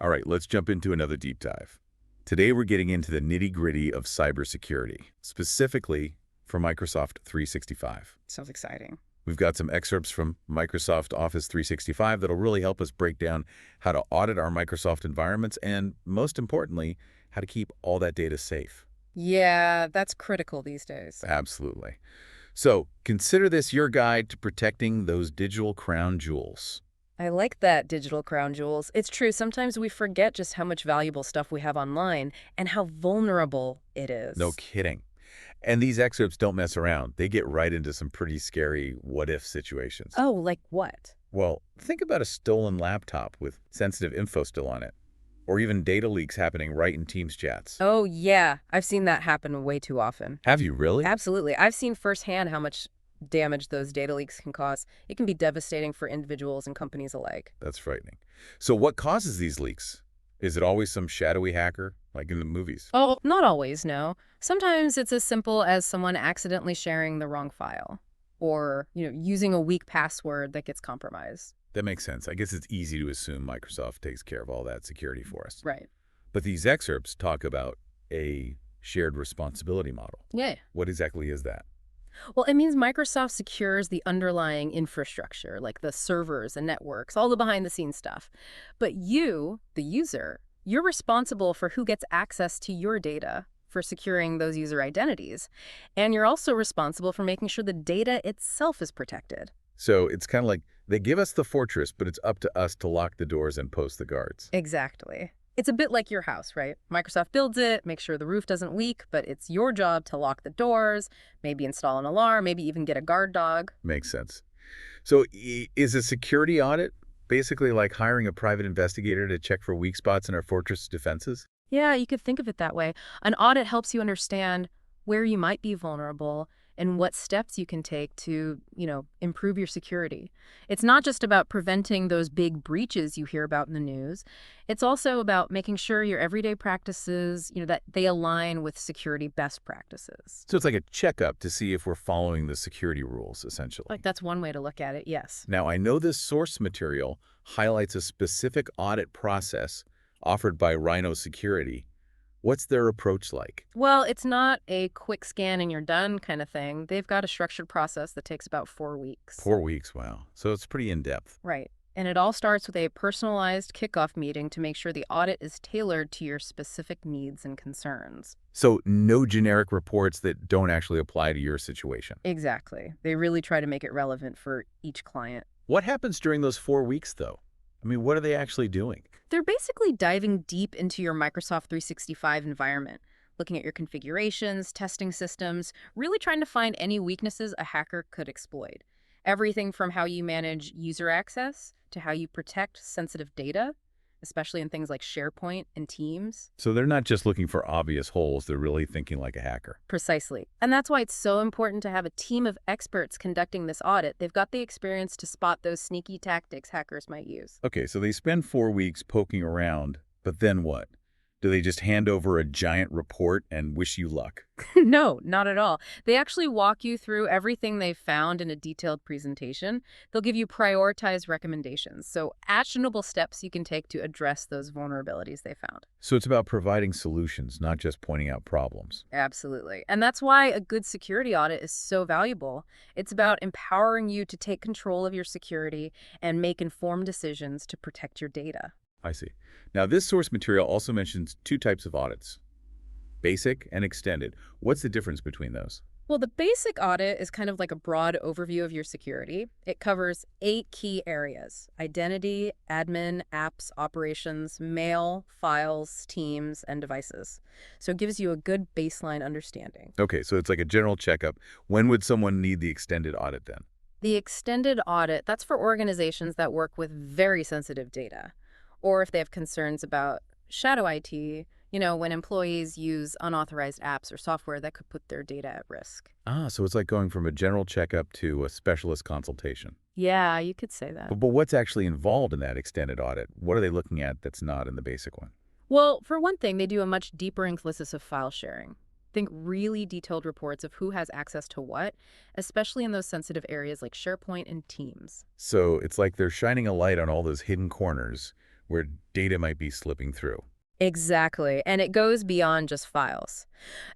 All right, let's jump into another deep dive. Today, we're getting into the nitty-gritty of cybersecurity, specifically for Microsoft 365. Sounds exciting. We've got some excerpts from Microsoft Office 365 that'll really help us break down how to audit our Microsoft environments and, most importantly, how to keep all that data safe. Yeah, that's critical these days. Absolutely. So consider this your guide to protecting those digital crown jewels. I like that, digital crown jewels. It's true, sometimes we forget just how much valuable stuff we have online and how vulnerable it No is. kidding. And these excerpts don't mess around. They get right into some pretty scary what-if situations. Oh, like what? Well, think about a stolen laptop with sensitive info still on it, or even data leaks happening right in Teams chats. Oh, yeah. I've seen that happen way too often. Have you really? Absolutely. I've seen firsthand how much damage those data leaks can cause. It can be devastating for individuals and companies alike. That's frightening. So what causes these leaks? Is it always some shadowy hacker, like in the movies? Oh, not always, no. Sometimes it's as simple as someone accidentally sharing the wrong file or, using a weak password that gets compromised. That makes sense. I guess it's easy to assume Microsoft takes care of all that security for us. Right. But these excerpts talk about a shared responsibility model. Yeah. What exactly is that? Well, it means Microsoft secures the underlying infrastructure, like the servers and networks, all the behind-the-scenes stuff. But you, the user, you're responsible for who gets access to your data, for securing those user identities. And you're also responsible for making sure the data itself is protected. So it's kind of like they give us the fortress, but it's up to us to lock the doors and post the guards. Exactly. It's a bit like your house, right? Microsoft builds it, makes sure the roof doesn't leak, but it's your job to lock the doors, maybe install an alarm, maybe even get a guard dog. Makes sense. So is a security audit basically like hiring a private investigator to check for weak spots in our fortress defenses? Yeah, you could think of it that way. An audit helps you understand where you might be vulnerable and what steps you can take to, improve your security. It's not just about preventing those big breaches you hear about in the news. It's also about making sure your everyday practices, that they align with security best practices. So it's like a checkup to see if we're following the security rules, essentially. Like, that's one way to look at it, yes. Now, I know this source material highlights a specific audit process offered by Rhino Security. What's their approach like? Well, it's not a quick scan and you're done kind of thing. They've got a structured process that takes about 4 weeks. 4 weeks, wow. So it's pretty in-depth. Right. And it all starts with a personalized kickoff meeting to make sure the audit is tailored to your specific needs and concerns. So no generic reports that don't actually apply to your situation. Exactly. They really try to make it relevant for each client. What happens during those 4 weeks, though? I mean, what are they actually doing? They're basically diving deep into your Microsoft 365 environment, looking at your configurations, testing systems, really trying to find any weaknesses a hacker could exploit. Everything from how you manage user access to how you protect sensitive data, especially in things like SharePoint and Teams. So they're not just looking for obvious holes, they're really thinking like a hacker. Precisely. And that's why it's so important to have a team of experts conducting this audit. They've got the experience to spot those sneaky tactics hackers might use. Okay, so they spend 4 weeks poking around, but then what? Do they just hand over a giant report and wish you luck? No, not at all. They actually walk you through everything they've found in a detailed presentation. They'll give you prioritized recommendations, so actionable steps you can take to address those vulnerabilities they found. So it's about providing solutions, not just pointing out problems. Absolutely. And that's why a good security audit is so valuable. It's about empowering you to take control of your security and make informed decisions to protect your data. I see. Now, this source material also mentions 2 types of audits, basic and extended. What's the difference between those? Well, the basic audit is kind of like a broad overview of your security. It covers 8 key areas: identity, admin, apps, operations, mail, files, teams, and devices. So it gives you a good baseline understanding. Okay, so it's like a general checkup. When would someone need the extended audit then? The extended audit, that's for organizations that work with very sensitive data, or if they have concerns about shadow IT, when employees use unauthorized apps or software that could put their data at risk. Ah, so it's like going from a general checkup to a specialist consultation. Yeah, you could say that. But what's actually involved in that extended audit? What are they looking at that's not in the basic one? Well, for one thing, they do a much deeper analysis of file sharing. Think really detailed reports of who has access to what, especially in those sensitive areas like SharePoint and Teams. So it's like they're shining a light on all those hidden corners where data might be slipping through. Exactly. And it goes beyond just files.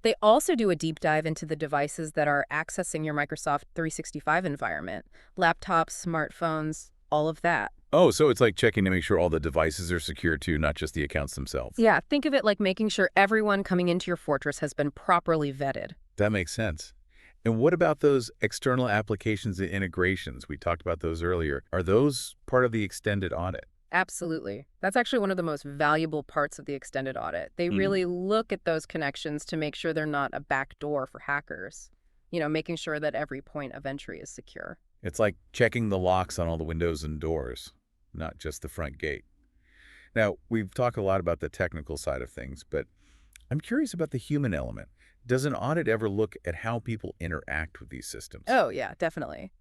They also do a deep dive into the devices that are accessing your Microsoft 365 environment. Laptops, smartphones, all of that. Oh, so it's like checking to make sure all the devices are secure too, not just the accounts themselves. Yeah, think of it like making sure everyone coming into your fortress has been properly vetted. That makes sense. And what about those external applications and integrations? We talked about those earlier. Are those part of the extended audit? Absolutely. That's actually one of the most valuable parts of the extended audit. They really look at those connections to make sure they're not a backdoor for hackers. Making sure that every point of entry is secure. It's like checking the locks on all the windows and doors, not just the front gate. Now, we've talked a lot about the technical side of things, but I'm curious about the human element. Does an audit ever look at how people interact with these systems? Oh, yeah, definitely.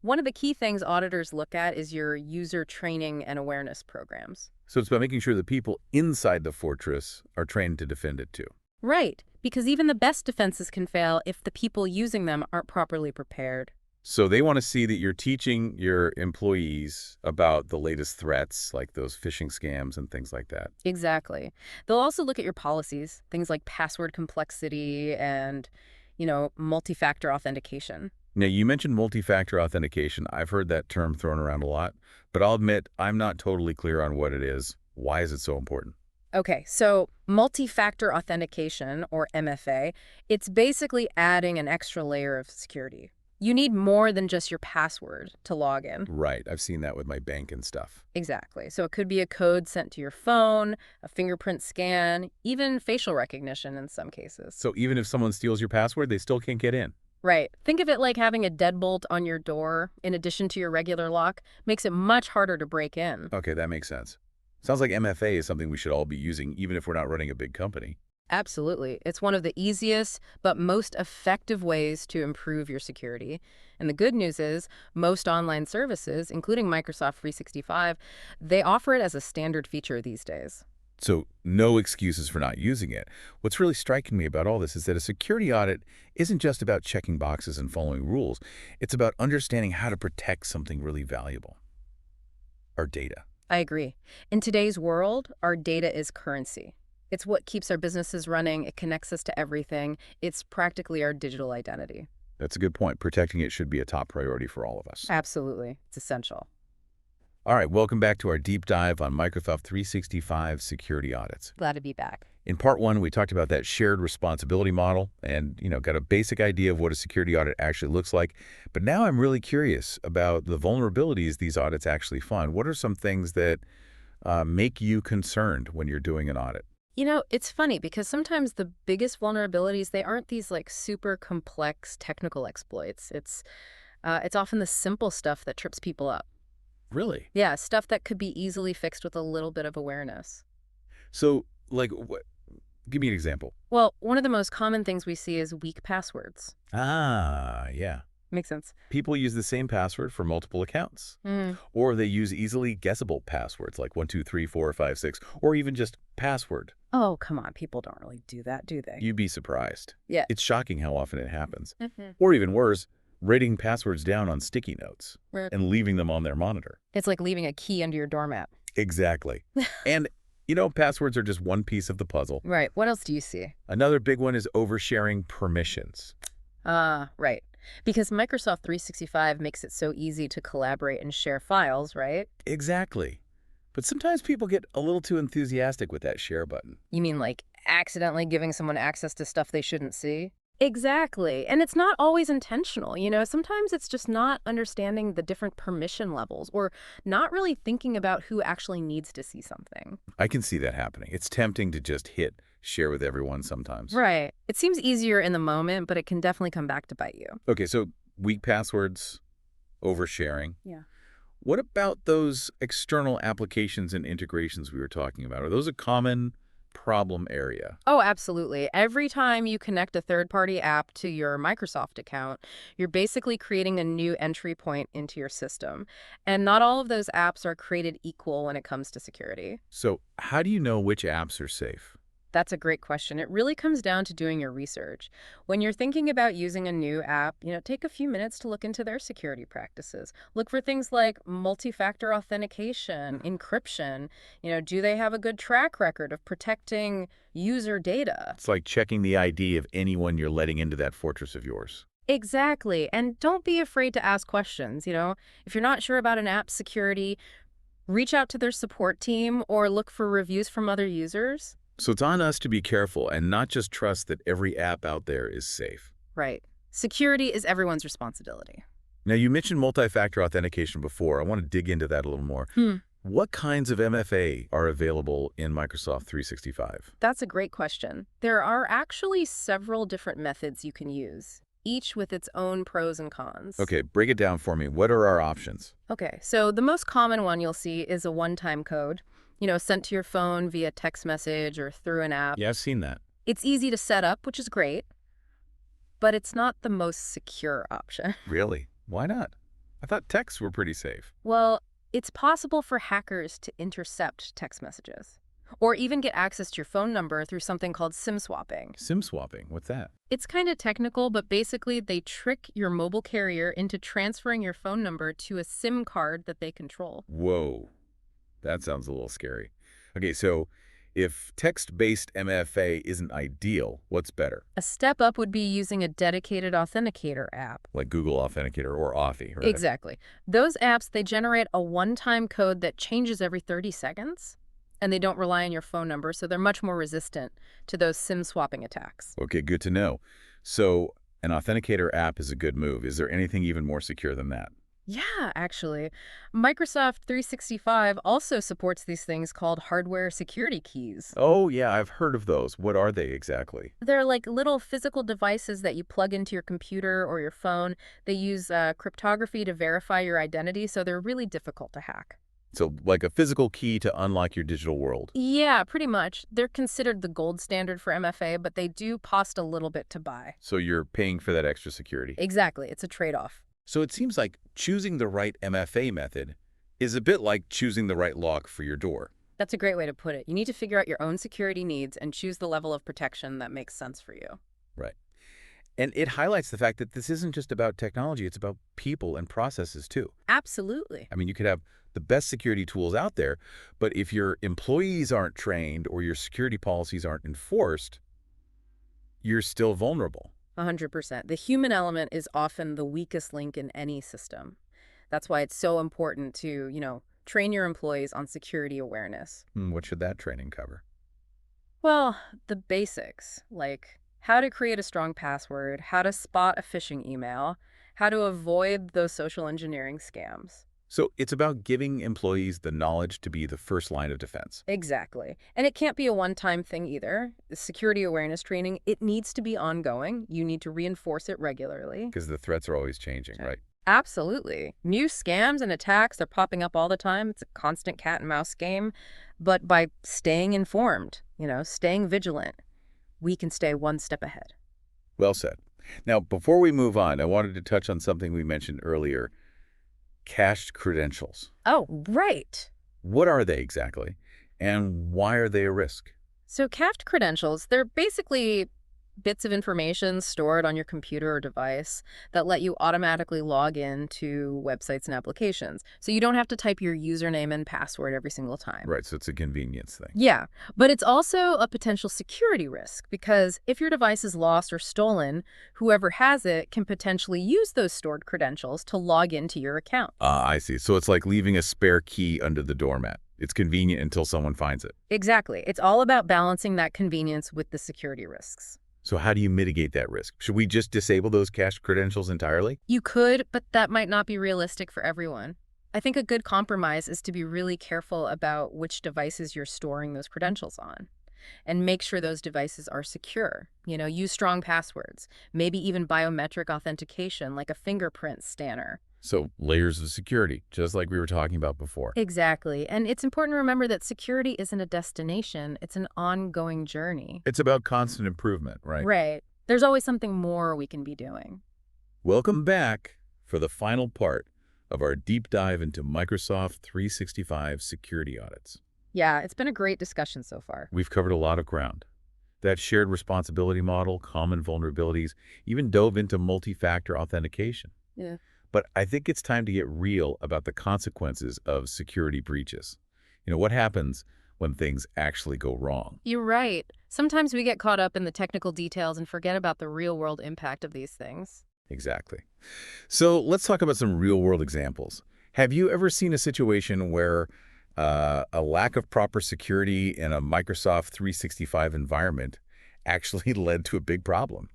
One of the key things auditors look at is your user training and awareness programs. So it's about making sure the people inside the fortress are trained to defend it too. Right, because even the best defenses can fail if the people using them aren't properly prepared. So they want to see that you're teaching your employees about the latest threats, like those phishing scams and things like that. Exactly. They'll also look at your policies, things like password complexity and, multi-factor authentication. Now, you mentioned multi-factor authentication. I've heard that term thrown around a lot, but I'll admit I'm not totally clear on what it is. Why is it so important? Okay, so multi-factor authentication, or MFA, it's basically adding an extra layer of security. You need more than just your password to log in. Right. I've seen that with my bank and stuff. Exactly. So it could be a code sent to your phone, a fingerprint scan, even facial recognition in some cases. So even if someone steals your password, they still can't get in. Right. Think of it like having a deadbolt on your door, in addition to your regular lock, makes it much harder to break in. Okay, that makes sense. Sounds like MFA is something we should all be using, even if we're not running a big company. Absolutely. It's one of the easiest but most effective ways to improve your security. And the good news is most online services, including Microsoft 365, they offer it as a standard feature these days. So no excuses for not using it. What's really striking me about all this is that a security audit isn't just about checking boxes and following rules. It's about understanding how to protect something really valuable, our data. I agree. In today's world, our data is currency. It's what keeps our businesses running. It connects us to everything. It's practically our digital identity. That's a good point. Protecting it should be a top priority for all of us. Absolutely. It's essential. All right, welcome back to our deep dive on Microsoft 365 security audits. Glad to be back. In part one, we talked about that shared responsibility model and, got a basic idea of what a security audit actually looks like. But now I'm really curious about the vulnerabilities these audits actually find. What are some things that make you concerned when you're doing an audit? It's funny because sometimes the biggest vulnerabilities, they aren't these like super complex technical exploits. It's often the simple stuff that trips people up. Really? Yeah, stuff that could be easily fixed with a little bit of awareness. So, like, what? Give me an example. Well, one of the most common things we see is weak passwords. Ah, yeah. Makes sense. People use the same password for multiple accounts. Mm. Or they use easily guessable passwords like 1, 2, 3, 4, 5, 6, or even just password. Oh, come on. People don't really do that, do they? You'd be surprised. Yeah. It's shocking how often it happens. Mhm. Or even worse, writing passwords down on sticky notes Right. and leaving them on their monitor. It's like leaving a key under your doormat. Exactly. And, passwords are just one piece of the puzzle. Right. What else do you see? Another big one is oversharing permissions. Right. Because Microsoft 365 makes it so easy to collaborate and share files, right? Exactly. But sometimes people get a little too enthusiastic with that share button. You mean like accidentally giving someone access to stuff they shouldn't see? Exactly. And it's not always intentional. Sometimes it's just not understanding the different permission levels or not really thinking about who actually needs to see something. I can see that happening. It's tempting to just hit share with everyone sometimes. Right. It seems easier in the moment, but it can definitely come back to bite you. Okay, so weak passwords, oversharing. Yeah. What about those external applications and integrations we were talking about? Are those a common problem area? Oh, absolutely. Every time you connect a third-party app to your Microsoft account, you're basically creating a new entry point into your system. And not all of those apps are created equal when it comes to security. So how do you know which apps are safe? That's a great question. It really comes down to doing your research. When you're thinking about using a new app, take a few minutes to look into their security practices. Look for things like multi-factor authentication, encryption. Do they have a good track record of protecting user data? It's like checking the ID of anyone you're letting into that fortress of yours. Exactly. And don't be afraid to ask questions. If you're not sure about an app's security, reach out to their support team or look for reviews from other users. So it's on us to be careful and not just trust that every app out there is safe. Right. Security is everyone's responsibility. Now, you mentioned multi-factor authentication before. I want to dig into that a little more. What kinds of MFA are available in Microsoft 365? That's a great question. There are actually several different methods you can use, each with its own pros and cons. Okay, break it down for me. What are our options? Okay, so the most common one you'll see is a one-time code, sent to your phone via text message or through an app. Yeah, I've seen that. It's easy to set up, which is great, but it's not the most secure option. Really? Why not? I thought texts were pretty safe. Well, it's possible for hackers to intercept text messages or even get access to your phone number through something called SIM swapping. SIM swapping, what's that? It's kind of technical, but basically they trick your mobile carrier into transferring your phone number to a SIM card that they control. Whoa, that sounds a little scary. Okay, so if text-based MFA isn't ideal, what's better? A step up would be using a dedicated authenticator app. Like Google Authenticator or Authy, right? Exactly. Those apps, they generate a one-time code that changes every 30 seconds, and they don't rely on your phone number, so they're much more resistant to those SIM swapping attacks. Okay, good to know. So an authenticator app is a good move. Is there anything even more secure than that? Yeah, actually. Microsoft 365 also supports these things called hardware security keys. Oh, yeah, I've heard of those. What are they exactly? They're like little physical devices that you plug into your computer or your phone. They use cryptography to verify your identity, so they're really difficult to hack. So like a physical key to unlock your digital world. Yeah, pretty much. They're considered the gold standard for MFA, but they do cost a little bit to buy. So you're paying for that extra security. Exactly. It's a trade-off. So it seems like choosing the right MFA method is a bit like choosing the right lock for your door. That's a great way to put it. You need to figure out your own security needs and choose the level of protection that makes sense for you. Right. And it highlights the fact that this isn't just about technology, it's about people and processes too. Absolutely. I mean, you could have the best security tools out there, but if your employees aren't trained or your security policies aren't enforced, you're still vulnerable. 100%. The human element is often the weakest link in any system. That's why it's so important to, train your employees on security awareness. What should that training cover? Well, the basics, like how to create a strong password, how to spot a phishing email, how to avoid those social engineering scams. So it's about giving employees the knowledge to be the first line of defense. Exactly. And it can't be a one-time thing either. The security awareness training, it needs to be ongoing. You need to reinforce it regularly. Because the threats are always changing, right? Absolutely. New scams and attacks are popping up all the time. It's a constant cat and mouse game. But by staying informed, staying vigilant, we can stay one step ahead. Well said. Now, before we move on, I wanted to touch on something we mentioned earlier, cached credentials. Oh, right. What are they exactly, and why are they a risk? So cached credentials, they're basically bits of information stored on your computer or device that let you automatically log in to websites and applications. So you don't have to type your username and password every single time. Right, so it's a convenience thing. Yeah, but it's also a potential security risk because if your device is lost or stolen, whoever has it can potentially use those stored credentials to log into your account. I see. So it's like leaving a spare key under the doormat. It's convenient until someone finds it. Exactly. It's all about balancing that convenience with the security risks. So how do you mitigate that risk? Should we just disable those cached credentials entirely? You could, but that might not be realistic for everyone. I think a good compromise is to be really careful about which devices you're storing those credentials on and make sure those devices are secure. Use strong passwords, maybe even biometric authentication like a fingerprint scanner. So layers of security, just like we were talking about before. Exactly. And it's important to remember that security isn't a destination. It's an ongoing journey. It's about constant improvement, right? Right. There's always something more we can be doing. Welcome back for the final part of our deep dive into Microsoft 365 security audits. Yeah, it's been a great discussion so far. We've covered a lot of ground. That shared responsibility model, common vulnerabilities, even dove into multi-factor authentication. Yeah. But I think it's time to get real about the consequences of security breaches. What happens when things actually go wrong? You're right. Sometimes we get caught up in the technical details and forget about the real-world impact of these things. Exactly. So let's talk about some real-world examples. Have you ever seen a situation where a lack of proper security in a Microsoft 365 environment actually led to a big problem?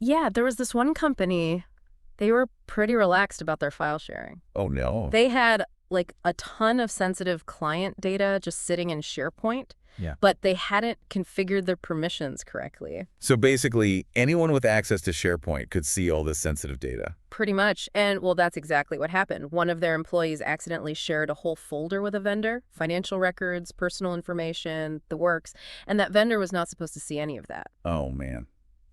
Yeah, there was this one company, they were pretty relaxed about their file sharing. Oh, no. They had like a ton of sensitive client data just sitting in SharePoint, Yeah. but they hadn't configured their permissions correctly. So basically, anyone with access to SharePoint could see all this sensitive data. Pretty much. And well, that's exactly what happened. One of their employees accidentally shared a whole folder with a vendor, financial records, personal information, the works, and that vendor was not supposed to see any of that. Oh, man.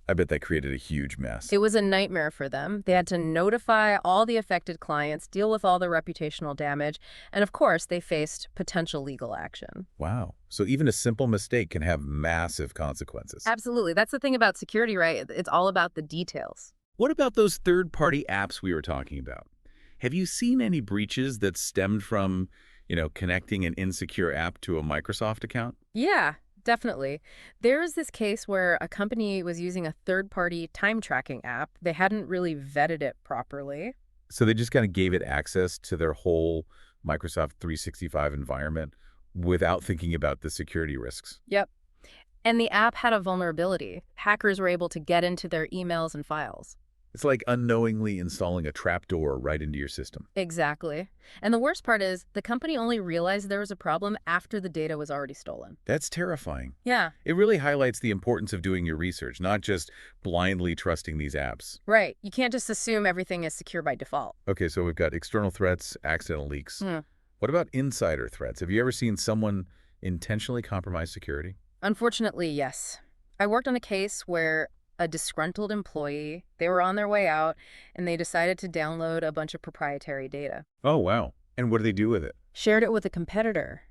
I bet that created a huge mess. It was a nightmare for them. They had to notify all the affected clients, deal with all the reputational damage, and of course, they faced potential legal action. Wow. So even a simple mistake can have massive consequences. Absolutely. That's the thing about security, right? It's all about the details. What about those third-party apps we were talking about? Have you seen any breaches that stemmed from, connecting an insecure app to a Microsoft account? Yeah, definitely. There was this case where a company was using a third-party time tracking app. They hadn't really vetted it properly. So they just kind of gave it access to their whole Microsoft 365 environment without thinking about the security risks. Yep. And the app had a vulnerability. Hackers were able to get into their emails and files. It's like unknowingly installing a trapdoor right into your system. Exactly. And the worst part is the company only realized there was a problem after the data was already stolen. That's terrifying. Yeah, It really highlights the importance of doing your research, not just blindly trusting these apps. right. You can't just assume everything is secure by default. Okay, so we've got external threats, accidental leaks. Hmm. What about insider threats? Have you ever seen someone intentionally compromise security? Unfortunately, yes. I worked on a case where a disgruntled employee, they were on their way out, and they decided to download a bunch of proprietary data. Oh, wow. And what do they do with it? Shared it with a competitor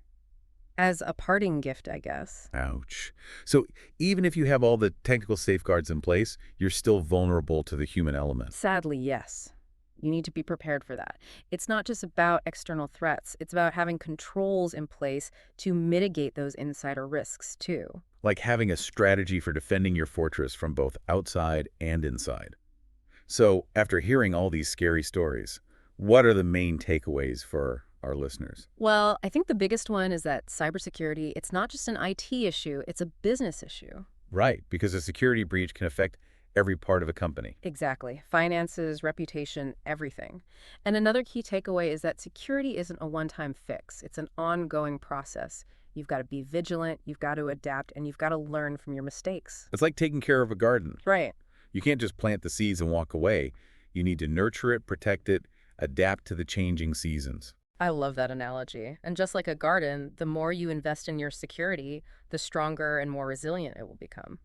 as a parting gift, I guess. Ouch. So even if you have all the technical safeguards in place, you're still vulnerable to the human element. Sadly, yes. You need to be prepared for that. It's not just about external threats. It's about having controls in place to mitigate those insider risks, too. Like having a strategy for defending your fortress from both outside and inside. So after hearing all these scary stories, what are the main takeaways for our listeners? Well, I think the biggest one is that cybersecurity, it's not just an IT issue, it's a business issue. Right, because a security breach can affect every part of a company. Exactly. Finances, reputation, everything. And another key takeaway is that security isn't a one-time fix. It's an ongoing process. You've got to be vigilant, you've got to adapt, and you've got to learn from your mistakes. It's like taking care of a garden. Right. You can't just plant the seeds and walk away. You need to nurture it, protect it, adapt to the changing seasons. I love that analogy. And just like a garden, the more you invest in your security, the stronger and more resilient it will become.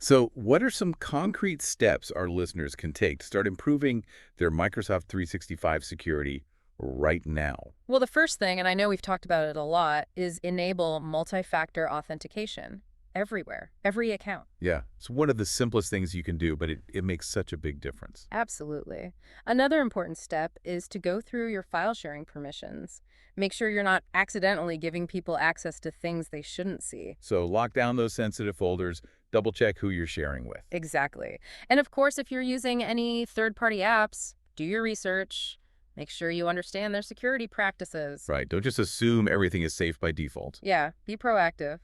So what are some concrete steps our listeners can take to start improving their Microsoft 365 security right now? Well, the first thing, and I know we've talked about it a lot, is enable multi-factor authentication everywhere, every account. Yeah, it's one of the simplest things you can do, but it makes such a big difference. Absolutely. Another important step is to go through your file sharing permissions. Make sure you're not accidentally giving people access to things they shouldn't see. So lock down those sensitive folders, double check who you're sharing with. Exactly. And of course, if you're using any third-party apps, do your research. Make sure you understand their security practices. Right, don't just assume everything is safe by default. Yeah, be proactive.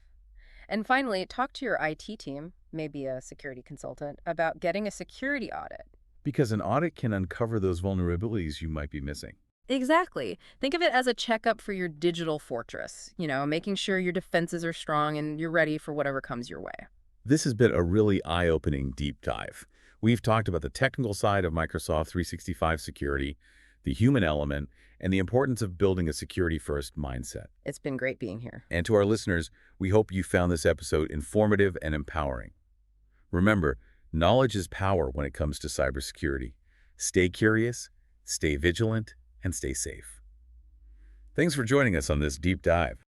And finally, talk to your IT team, maybe a security consultant, about getting a security audit. Because an audit can uncover those vulnerabilities you might be missing. Exactly. Think of it as a checkup for your digital fortress, making sure your defenses are strong and you're ready for whatever comes your way. This has been a really eye-opening deep dive. We've talked about the technical side of Microsoft 365 security, the human element, and the importance of building a security-first mindset. It's been great being here. And to our listeners, we hope you found this episode informative and empowering. Remember, knowledge is power when it comes to cybersecurity. Stay curious, stay vigilant, and stay safe. Thanks for joining us on this deep dive.